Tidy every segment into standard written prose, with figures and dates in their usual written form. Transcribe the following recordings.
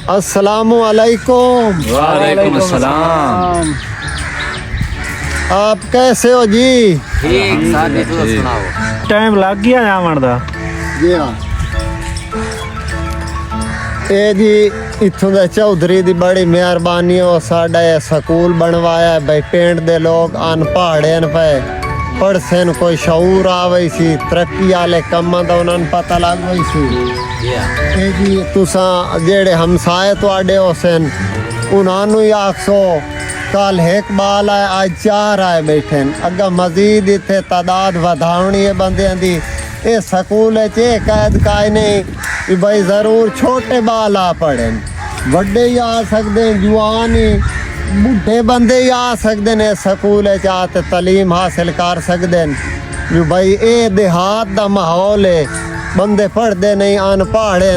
अस्सलामु अलैकुम। वालेकुम अस्सलाम। आप कैसे हो जी? ठीक सादी तो सुनाओ। टाइम लग गया आवन दा। जी हाँ। ਇਹ ਜੀ ਇੱਥੋਂ ਦੇ ਚੌਧਰੀ ਦੀ ਬੜੀ ਮਿਹਰਬਾਨੀ ਹੋ ਸਾਡਾ ਇਹ ਸਕੂਲ ਬਣਵਾਇਆ ਬਈ ਪਿੰਡ ਦੇ ਲੋਕ ਅਨਪੜ੍ਹ ਨੇ ਪਏ ਪੜ੍ਹਨ ਕੋਈ ਸ਼ਊਰ ਆਵੇ ਸੀ ਤਰੱਕੀ ਵਾਲੇ ਕੰਮਾਂ ਦਾ ਉਹਨਾਂ ਨੂੰ ਪਤਾ ਲੱਗ ਗਈ ਸੀ। ਇਹ ਜੀ ਤੁਸੀਂ ਜਿਹੜੇ ਹਮਸਾਏ ਤੁਹਾਡੇ ਹੋਸਨ ਉਹਨਾਂ ਨੂੰ ਹੀ ਆਖੋ ਕੱਲ ਇੱਕ ਬਾਲ ਆਏ ਅੱਜ ਚਾਰ ਆਏ ਬੈਠੇ ਨੇ ਅੱਗਾ ਮਜ਼ੀਦ ਇੱਥੇ ਤਾਦਾਦ ਵਧਾਉਣੀ ਹੈ ਬੰਦਿਆਂ ਦੀ। ਇਹ ਸਕੂਲ ਹੈ ਇਹ कैद काए नहीं कि भाई ज़रूर छोटे बाल आ पढ़े वड्डे ही आ सकते जवान ही बूढ़े बंदे ही आ सकते ने स्कूल आते तलीम हासिल कर सकते हैं। भाई ये देहात का माहौल है बंदे पढ़ते नहीं अनपढ़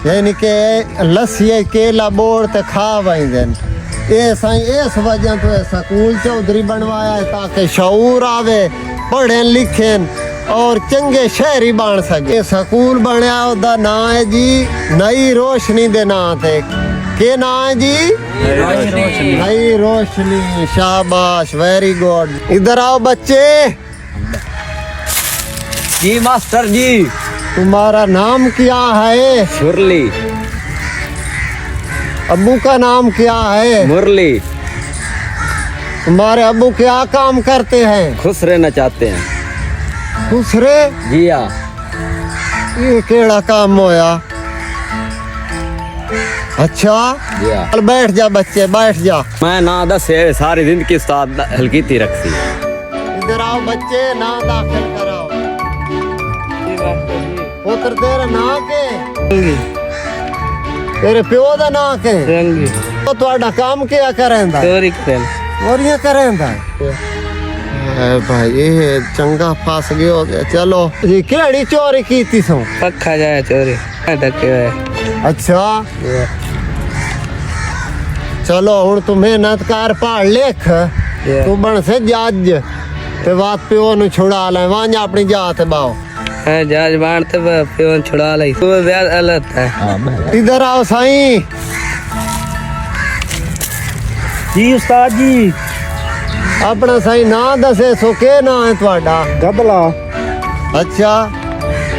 यानी कि लस्सी केला बोड़ ते खा वजते ये साईं इस वजह तो स्कूल चौधरी बनवाया है ताकि शऊर आवे पढ़े लिखें और चंगे शहरी बन सके। स्कूल बनया उसका नाम है जी नई रोशनी दे नाम थे। के नाम है जी? नई रोशनी। शाबाश वेरी गुड। इधर आओ बच्चे। जी मास्टर जी। तुम्हारा नाम क्या है? मुरली। अब्बू का नाम क्या है? मुरली। तुम्हारे अब्बू क्या काम करते हैं? खुश रहना चाहते हैं। दूसरे जी हाँ। ये केड़ा काम होया? अच्छा जी हाँ। चल बैठ जा बच्चे बैठ जा। मैं ना दस है सारी जिंदगी उस्ताद हल्की थी रखती। इधर आओ बच्चे ना दाखिल कराओ। पुत्र तेरा ना के तेरे प्यो दा ना के तो ਤੁਹਾਡਾ काम क्या करेंदा? और ये करेंदा भाई ये चंगा फस गयो। चलो जी केड़ी चोरी कीती सो? पक्का जाए चोरी धक्के अच्छा चलो हुन तू मेहनत कर पढ़ लिख तू बन से जज ते बात प्यो नु छुड़ा ले वांज अपनी जात बाओ। है जज बाण ते प्यो छुड़ा लई तू व्याज गलत है। इधर आओ साईं। जी उस्ताद जी। अपना साईं ना दसे सो के ना है ਤੁਹਾਡਾ? गबला। अच्छा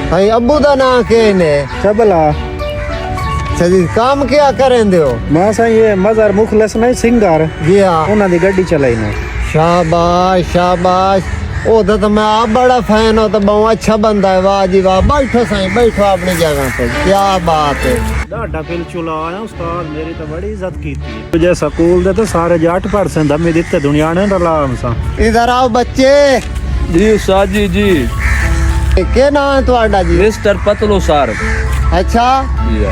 साईं अब्बू दा ना के ने? चबला। अच्छा जी काम क्या करेंदे हो? मैं सही ये मजर मुखलस नहीं सिंगर जी हाँ। उन्हां दी गड्डी चलाई ने। शाबाश शाबाश। ओदा तो मैं आप बड़ा फैन हो तो बहुत अच्छा बंदा है। वाह जी वाह। बैठो साईं बैठो अपनी जगह पे। क्या बात है। डाडा पिल चुला आया उस्ताद मेरी तो बड़ी इज्जत की थी तुझे स्कूल दे तो सारे 8% दमे दिते दुनिया ने रलाम सा। इधर आओ बच्चे। जी उस्ताद जी। जी के नाम है ਤੁਹਾਡਾ जी? Mister Patlu sir. अच्छा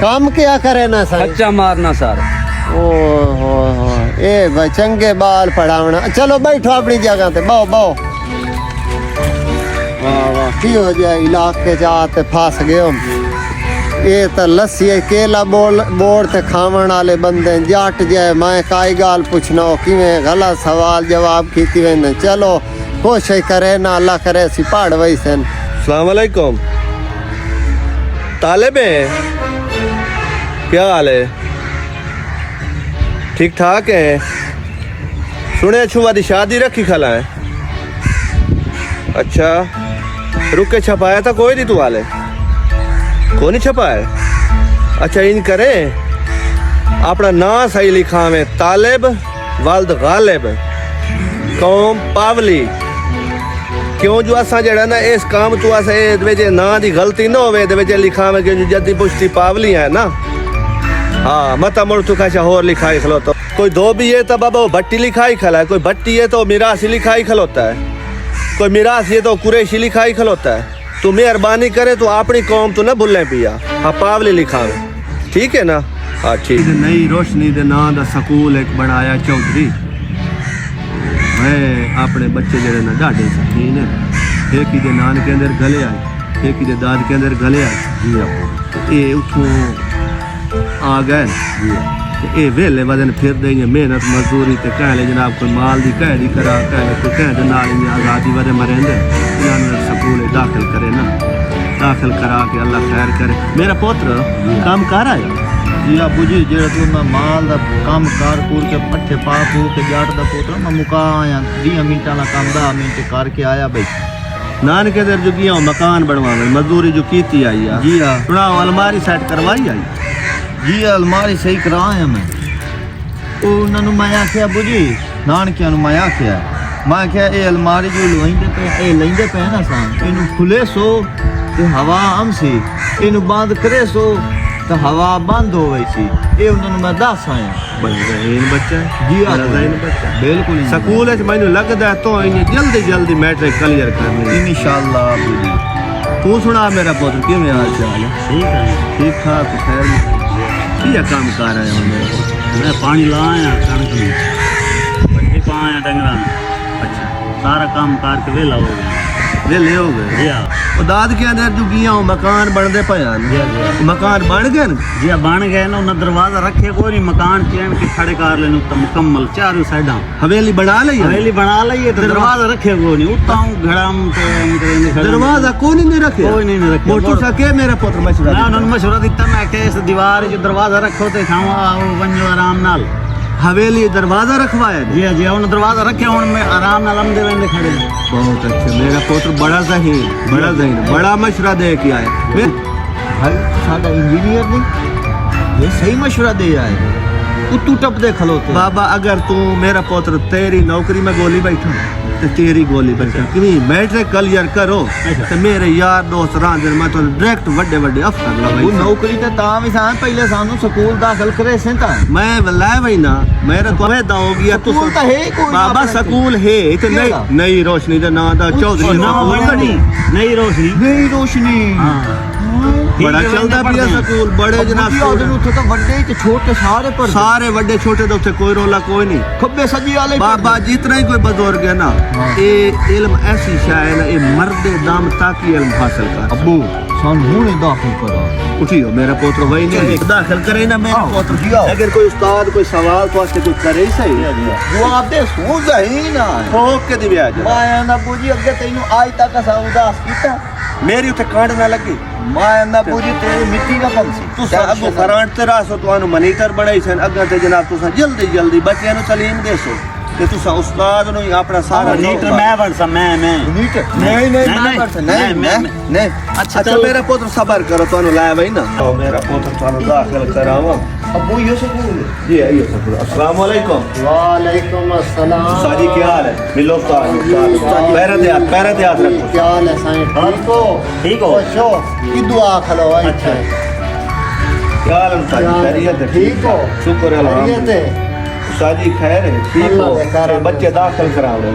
काम क्या करे ना साईं? कच्चा मारना सर। ओ हो ए भाई चंगे बाल पढ़ावना। चलो बैठो अपनी जगह पे बहु बहु। वाह वाह की हो जाए इलाके जाते फस गए। ये तो लस्सी केला बोड़ ते खावन वाले बंदे जट जाए मैं काई गाल पूछना हो किवें गलत सवाल जवाब कीती वेंदे। चलो कोशिश करे ना अल्लाह करे सी पढ़ वैसन। अस्सलाम वालेकुम। तालिब हैं? क्या हाल है? ठीक ठाक है? सुने छुआ दी शादी रखी खला है? अच्छा रुक के छपाया था कोई नहीं तू वाले को नहीं छपाया? अच्छा इन करें अपना नाम सही लिखा में तालिब वल्द गालिब कौम पावली। क्यों जो असा जड़ा ना इस काम तू अस ए ना दी गलती ना होवे दे विच लिखा में कि जदी पुश्ती पावली है ना। हाँ मता मुड़ तू कैसा होर लिखाई खलोता कोई धोबी है तो बाबा वो भट्टी लिखाई खला है, कोई भट्टी है तो मिरासी लिखाई खलोता है, कोई मिरासी है तो कुरैशी लिखाई खलोता है। तू मेहरबानी करे तो अपनी कौम तो ना भूलें पिया। हाँ पावली लिखा में ठीक है ना? हाँ ठीक। नई रोशनी दे नाम दा स्कूल एक बनाया चौधरी। मैं अपने बच्चे जड़े ना ढाडे शकीन है। एक ही दे नान के अंदर गले आए, एक ही दे दाद के अंदर गले आए जी। ये उठों आ गए ये वेले वजन फिर दे मेहनत मजदूरी ते कह ले जनाब कोई माल दी कह दी करा कह कोई कह दे नाल आज़ादी वजन मरेंदे इन्होंने स्कूल दाखिल करे ना, दाखिल करा के अल्लाह खैर करे। मेरा पुत्र काम कर आया जी अबू जी जेड़ा तू मैं माल दा काम कार कूर के पट्ठे पा पू के जाट दा पुत्र मैं मुका आया 20 मिनटां दा काम 10 मिनट करके आया भाई नानके दर जो किया मकान बनवावे मजदूरी जो कीती आई है जी हाँ सुना अलमारी सेट करवाई आई जी अलमारी सही करा आया मैं उन्होंने मैं आख्या अबू जी नानकिया मैं आख्या मैं क्या ये अलमारी जो लेंदे पे ना सा इनू खुले सो ते हवा आम सी इनू बंद करे सो तो हवा बंद हो गई सी ये उन्होंने मैं दस आया बहन बच्चा जी हाँ बच्चा बिल्कुल ही। स्कूल च मैंने लगता है तो इन्हें जल्दी जल्दी मैट्रिक क्लियर करनी इंशाल्लाह अबू जी तू सुना मेरा पुत्र कि मेरा हाल चाल है ठीक ठाक खैर क्या काम कर रहे हो मेरे पुत्र मैं पानी लाया कणक में पट्टी पाया डंगरा अच्छा सारा काम करके वेला हो गया वे ले हो गए जी हाँ ਉਹ ਦਾਦ ਕੇ ਅੰਦਰ ਜੁਗੀਆਂ ਉਹ ਮਕਾਨ ਬਣਦੇ ਪਏ ਹਨ ਮਕਾਨ ਬਣ ਗਏ ਨੇ जी हाँ, बन गए ना उन्हें दरवाजा रखे कोई नहीं मकान चैन के खड़े कर लेने तो मुकम्मल चारों साइडा ਹਵੇਲੀ ਬਣਾ ਲਈ ਹੈ हवेली बना ली तो दरवाजा रखे कोई नहीं उठता हूँ घड़ा दरवाजा कोई नहीं रखे कोई नहीं रखे मोटू सके मेरा पुत्र मशवरा मैं उन्होंने मशवरा दिता मैं कि इस दीवार जो दरवाजा रखो तो खाओ वंजो आराम नाल हवेली दरवाजा रखवाया जी हाँ जी हाँ, उन्हें दरवाजा रखे हूँ मैं आराम नाल आमदे रहने खड़े बहुत अच्छा मेरा पुत्र बड़ा जहीन बड़ा मशवरा दे के आया भाई साडा इंजीनियर नहीं ये सही मशवरा दे आए तू टप दे खलोते बाबा अगर तू मेरा पुत्र तेरी नौकरी में गोली बैठा तो तेरी गोली बैठा कि मैट्रिक क्लियर करो तो मेरे यार दोस्त रांझर मैं तो डायरेक्ट बड़े बड़े अफसर वो लगा नौकरी ते तां भी सान पहले सानू स्कूल दाखिल करे से ता मैं लै वही ना मेरा तो मैं दाओ गया तू स्कूल तो है ही कोई बाबा अपने स्कूल है तो नई केड़ा? नई रोशनी का नाम दा चौधरी ना स्कूल बड़ा कड़ी। नहीं नहीं रोशनी नहीं रोशनी हाँ बड़ा चलता पिया स्कूल बड़े जनाब ਉਹਦੇ ਨੂੰ ਉੱਥੇ ਤਾਂ ਵੱਡੇ ਤੇ ਛੋਟੇ ਸਾਰੇ ਪਰ सारे बड़े छोटे तो उत्थे कोई रोला कोई नहीं ਖੱਬੇ ਸੱਜੀ ਵਾਲੇ बाबा जितना ही कोई बुजुर्ग है ना ये इल्म ऐसी शाय है ना ये मर्दे दाम ताकि इल्म हासिल कर ਅੱਬੂ ਸਾਨੂੰ ਹੁਣੇ ਦਾਖਲ ਕਰਾ उठियो मेरा पुत्र वही नहीं दाखिल करे ना मेरा पुत्र जी आओ। अगर कोई उस्ताद कोई सवाल तो वास्ते कोई करे ही सही ਜਵਾਬ ਦੇ ਸੂਝਾ ਹੀ ਨਾ ठोक के दिव्या जा ਮੈਂ ਨਾ ਬੂਜੀ ਅੱਗੇ ਤੈਨੂੰ ਅੱਜ ਤੱਕ ਅਸਾਂ ਉਦਾਸ ਕੀਤਾ मेरी उत्थे कांड ना लगी ਮੈਂ ਨਾ ਬੂਜੀ ਤੇਰੀ ਮਿੱਟੀ ਦਾ ਪੰਛੀ तुसा अगो फरांट ते रासो तुहानू मनीटर बनाई सन अग्गा ते जनाब तुसा जल्दी जल्दी बच्चियां नु तालीम देसो ते तुसा उस्ताद नु ही अपना सारा लीटर मैं बनसा मैं नीट नहीं नहीं अच्छा मेरा पुत्र सबर करो तुहानू लाया भाई ना मेरा पुत्र तुहानू दाखिल करावा ਅੱਬੂ ਇਹ ਸਕੂਲ जी आइए सर अस्सलाम वालेकुम वालेकुम अस्सलाम साजी क्या हाल है मिलो उस्ताद पैर दे हाथ रखो क्या हाल है साईं ठीक हो ठीक हो खुश हो की दुआ खलो अच्छा क्या हाल है उस्ताद खैरियत है ठीक हो शुक्र है खैरियत अल्हम्दुलिल्लाह है साजी खैर है ठीक अल्लाह हो दे करम बच्चे दाखिल कराओ रहे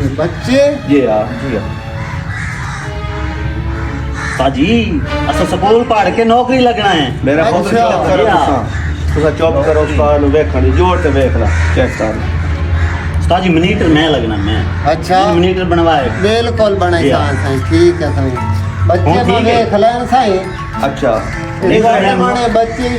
ये बच्चे जी हाँ ताजी असा स्कूल पढ़ के नौकरी लगना है मेरा पुत्र अच्छा, चुप करो तुसा चुप करो उस्ताद नु वेखणी जोर ते वेख ला चेक कर ताजी मनीटर मैं लगना मैं अच्छा मनीटर बनवाए बिल्कुल बने जी हाँ। साईं ठीक है साईं बच्चे हाँ, तो ठीक है। देख लेन साईं अच्छा बड़े बड़े बच्चे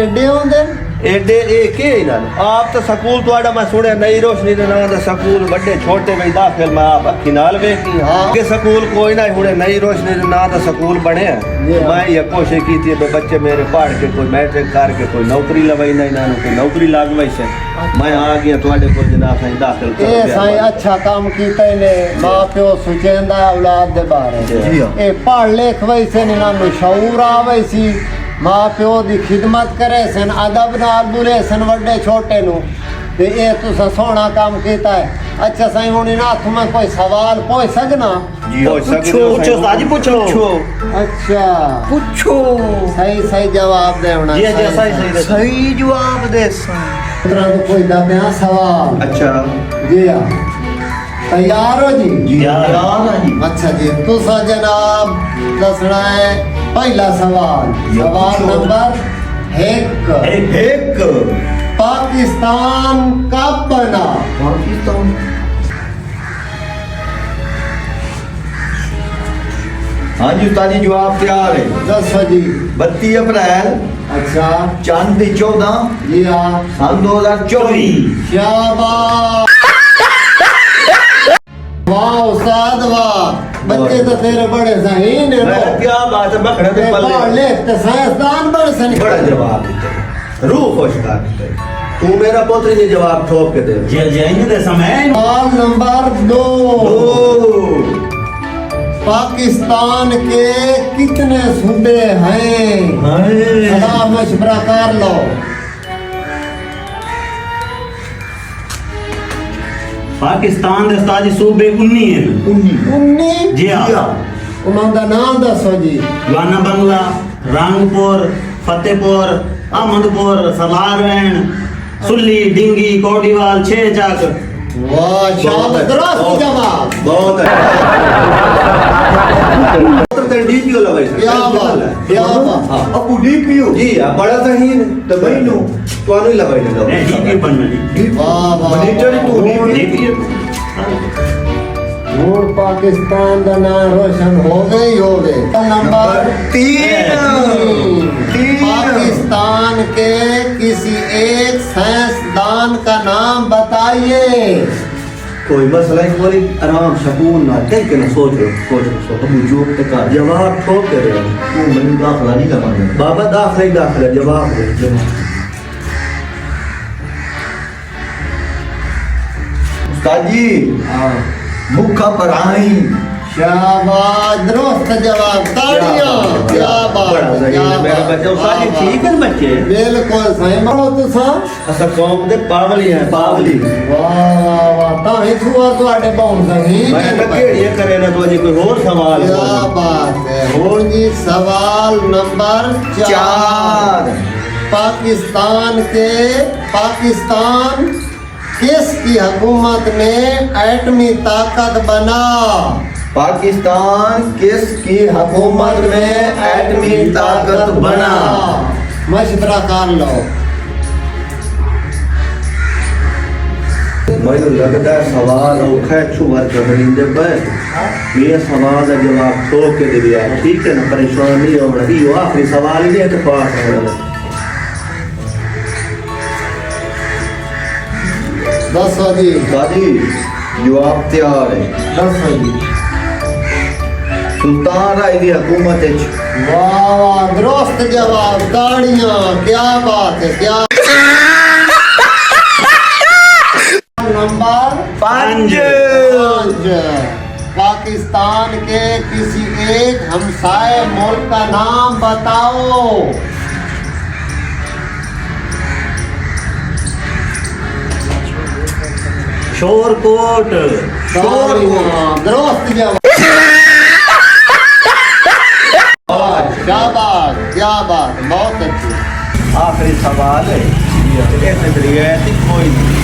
एडे होंदे एडे ए के इनाल आप तो स्कूल तोड़ा मैं सुने नई रोशनी दे नाम दा स्कूल बड़े छोटे में दाखिल मैं आप अखी नाल वेखी हाँ। के स्कूल कोई ना हुणे नई रोशनी दे नाम दा स्कूल बने मैं ये कोशिश की थी बच्चे मेरे पढ़ के कोई मैट्रिक करके कोई नौकरी लवाई ना इन्होंने कोई नौकरी लागवाई से मैं आ गया तुम्हारे को जनाब साईं दाखिल ए साईं अच्छा काम कीता ने मां प्यो सोचेंदा औलाद दे बारे जी हाँ। ए पढ़ लिख वैसे ने ना शऊर आवे सी मां प्यो दी खिदमत करे सन अदब नाल बुले सन वड्डे छोटे नु ते ए तुसा सोहना काम कीता है अच्छा साईं हुन इना हथ में कोई सवाल पूछ सकना पूछो ताजी पूछो अच्छा पूछो सही सही जवाब देना जी जी सही सही जवाब दे तरह तो कोई दबिया सवाल अच्छा जी हाँ तैयार हो जी यार अच्छा जी तुसा जनाब दसना है पहला सवाल सवाल नंबर एक पाकिस्तान कब बना पाकिस्तान हाँ जी उस्ताद जी जवाब तैयार है दसो जी 32 अप्रैल अच्छा चंद 14 जी हाँ सन 2024 शाबाश वाह उस्ताद वाह बच्चे तो तेरे बड़े ज़हीन है मैं क्या बात है बखड़े ते पढ़ पल्ले ले तो साइंसदान बड़ सन बड़ा जवाब देते रूह खुश कर देते तू मेरा पुत्र ये जवाब ठोक के दे दे समय सवाल नंबर 2 ओ पाकिस्तान के कितने सूबे हैं हाय सलाह मशवरा कर लो पाकिस्तान दे साजी सूबे 19 हैं 19 जी हाँ उन्होंने नाम दसो जी लाना बंगला रंगपुर फतेहपुर अहमदपुर सलारवैन सुल्ली डिंगी कोडीवाल छह चक वाह शाबाश दुरुस्त जवाब बहुत है पुत्र ते डीपीओ लगाई क्या बात है क्या बात हाँ अबू डीपीओ जी हाँ बड़ा ज़हीन तो बहनू ਤੁਹਾਨੂੰ ਹੀ ਲਵਾਈ ਨਾ नहीं डीपी बनना जी वाह वाह मनीटर ही तू डीपी और पाकिस्तान का नाम रोशन हो गए नंबर 3 पाकिस्तान के किसी एक साइंसदान का नाम बताइए कोई मसला ही कोई आराम सुकून ना टेक के ना सोच अबू जोक ते कर जवाब ठोक के दे तू मैनू दाखला नहीं लगाना बाबा दाखिला जवाब दे उस्ताद जी मुखा पर आई शाबाश दुरुस्त जवाब तालियां क्या बात बड़ा है, ज़हीन क्या है मेरा बात बच्चा है, उस्ताद जी वाह, ठीक है बच्चे बिल्कुल सही बोलो तुसा असा कौम दे पावली है पावली वाह वाह वाह ताही छुआ ਤੁਹਾਡੇ ਬਹੁਤ ਸਹੀ मैं केड़िए करे ना तो जी कोई और सवाल क्या बात है ਹੁਣ जी सवाल नंबर 4 पाकिस्तान किसकी हुकूमत ने एटमी ताकत बना पाकिस्तान किसकी हुकूमत में एटमी ताकत बना मशवरा कर लो मैंने लगता है सवाल औखा है छुवर कबरींदे पे ये सवाल का जवाब ठोक के दे दिया ठीक है ना परेशान नहीं हो रही यो आखिरी सवाल ही है तो पास है दसो जी दादी जवाब तैयार है दसो जी सुल्तान राय की हुकूमत वाह वाह दुरुस्त जवाब ताड़ियां क्या बात है क्या नंबर 5 पाकिस्तान के किसी एक हमसाए मुल्क का नाम बताओ शोरकोट दुरुस्त जवाब शाबाश क्या बात बहुत अच्छी आखिरी सवाल है ऐसे रियायत कोई नहीं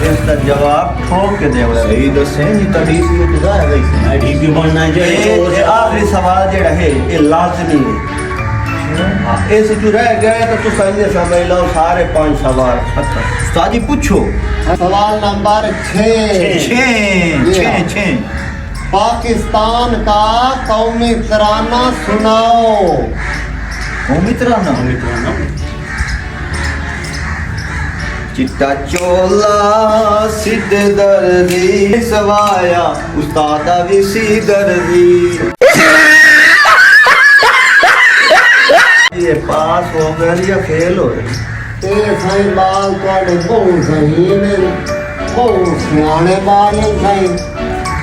इसका जवाब ठोक के दे सही दसे नहीं तभी भी खुदा है वैसे डीपी बनना ये आखिरी सवाल जेड़ा है ये लाजमी है हाँ इस जो रह गए तो तू समझ समझ लो सारे 5 सवाल खत्म उस्ताद जी पूछो सवाल नंबर 6 छः पाकिस्तान का कौमी तराना सुनाओ मित्रा ना चिट्टा चोला सिद्ध दर्दी सवाया उस्तादा भी सी दर्दी ये पास हो गए या फेल हो गए तेरे साईं बाल ਤੁਹਾਡੇ ਬਹੁਤ ਸਹੀ ਨੇ ਬਹੁਤ ਸਿਆਣੇ ਬਾਲ ਨੇ ਸਾईं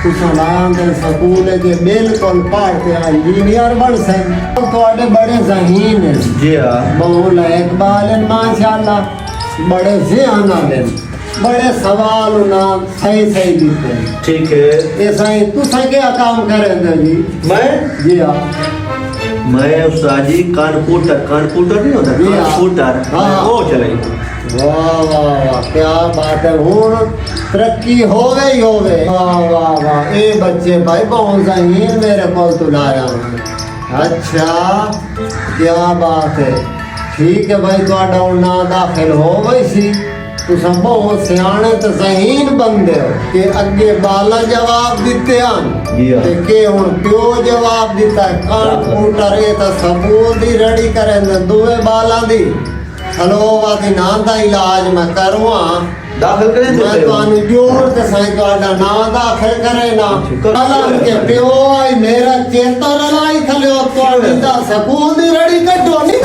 ਤੁਸੀਂ ਲਾਂ ਦੇ ਸਕੂਲ ਦੇ ਬਿਲਕੁਲ ਪੜ੍ਹ ਕੇ ਇੰਜੀਨੀਅਰ ਬਣ ਸਨ ਤੁਹਾਡੇ ਬੜੇ ਜ਼ਹੀਨ ਨੇ जी हाँ बहुत लायक बाल हैं माशाल्लाह बड़े ज़हन वाले बड़े सवाल ना सही सही दिते हैं ठीक है ये सही तू क्या काम करेंगे जी मैं जी हाँ मैं उस्ताद जी कंप्यूटर नहीं होता जी हाँ। कंप्यूटर हाँ। वो चलाई वाह वाह वाह क्या बात है हूँ तरक्की हो गई वाह वाह वाह ये बच्चे भाई बहुत ज़हीन मेरे को तुलाया अच्छा क्या बात है ठीक है भाई ਤੁਹਾਡਾ ਨਾ ਦਾਖਲ ਹੋ ਗਈ ਸੀ ਤੁਸੀਂ ਬਹੁਤ ਸਿਆਣੇ ਤੇ ਜ਼ਹੀਨ ਬੰਦੇ ਹੋ ਕਿ ਅੱਗੇ ਬਾਲਾ ਜਵਾਬ ਦਿੱਤੇ ਹਨ ਜੀ ਹਾਂ। ਤੇ ਕਿ ਹੁਣ ਪਿਓ ਜਵਾਬ ਦਿੱਤਾ ਕੰਪਿਊਟਰ ਇਹ ਤਾਂ ਸਬੂਤ ਦੀ ਰੈਡੀ ਕਰਨ ਦੂਏ ਬਾਲਾਂ ਦੀ ਹਲੋਵਾ ਦੀ ਨਾਂ ਦਾ ਇਲਾਜ ਮੈਂ ਕਰਵਾ दाखिल करें मैं देते तो हो आनी प्योर ते साईं ਤੁਹਾਡਾ ਨਾਂ दाखिल करे ना कलम के प्यो आई मेरा चेता रलाई थले ਤੁਹਾਡੀ ਦਾ ਸਕੂਲ ਦੀ ਰੜੀ ਕੱਢੋ ਨਹੀਂ